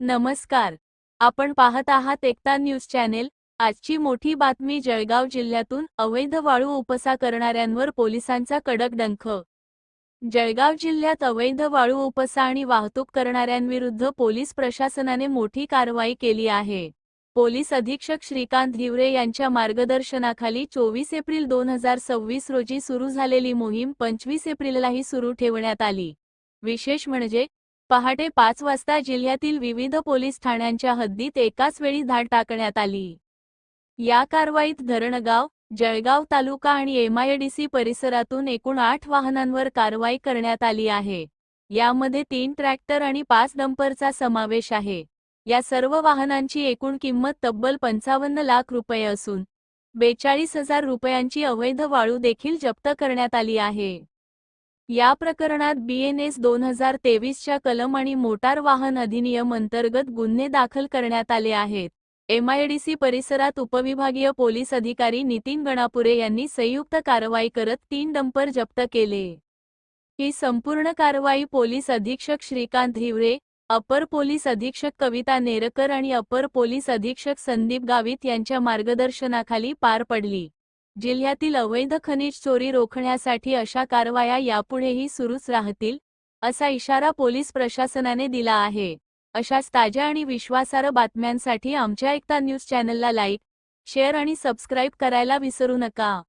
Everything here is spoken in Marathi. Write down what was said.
नमस्कार. आपण पाहत आहात एकता न्यूज चॅनेल. आजची मोठी बातमी. जळगाव जिल्ह्यातून अवैध वाळू उपसा करणाऱ्यांवर पोलिसांचा कडक डंख. जळगाव जिल्ह्यात अवैध वाळू उपसा आणि वाहतूक करणाऱ्यांविरुद्ध पोलीस प्रशासनाने मोठी कारवाई केली आहे. पोलीस अधीक्षक श्रीकांत धिवरे यांच्या मार्गदर्शनाखाली 24 एप्रिल 2026 रोजी सुरू झालेली मोहीम 25 एप्रिललाही सुरू ठेवण्यात आली. विशेष म्हणजे पहाटे 5 वाजता जिल्ह्यातील विविध पोलीस ठाण्यांच्या हद्दीत एकाच वेळी धाड टाकण्यात आली. या कारवाईत धरणगाव, जळगाव तालुका आणि एमआयडीसी परिसरातून एकूण 8 वाहनांवर कारवाई करण्यात आली आहे. यामध्ये 3 ट्रॅक्टर आणि 5 डंपरचा समावेश आहे. या सर्व वाहनांची एकूण किंमत तब्बल 55 लाख रुपये असून 42,000 रुपयांची अवैध वाळू देखील जप्त करण्यात आली आहे. या प्रकरणात BNS 2023च्या कलम आणि मोटार वाहन अधिनियम अंतर्गत गुन्हे दाखल करण्यात आले आहेत. एमआयडीसी परिसरात उपविभागीय पोलीस अधिकारी नितीन गणापुरे यांनी संयुक्त कारवाई करत 3 डंपर जप्त केले. ही संपूर्ण कारवाई पोलीस अधीक्षक श्रीकांत धिवरे, अपर पोलीस अधीक्षक कविता नेरकर आणि अपर पोलीस अधीक्षक संदीप गावित यांच्या मार्गदर्शनाखाली पार पडली. जिल्ह्यातील अवैध खनिज चोरी रोखण्यासाठी अशा कारवाया यापुढेही सुरूच राहतील, असा इशारा पोलीस प्रशासनाने दिला आहे. अशाच ताज्या आणि विश्वासार्ह बातम्यांसाठी आमच्या एकता न्यूज चॅनलला लाईक, शेअर आणि सबस्क्राईब करायला विसरू नका.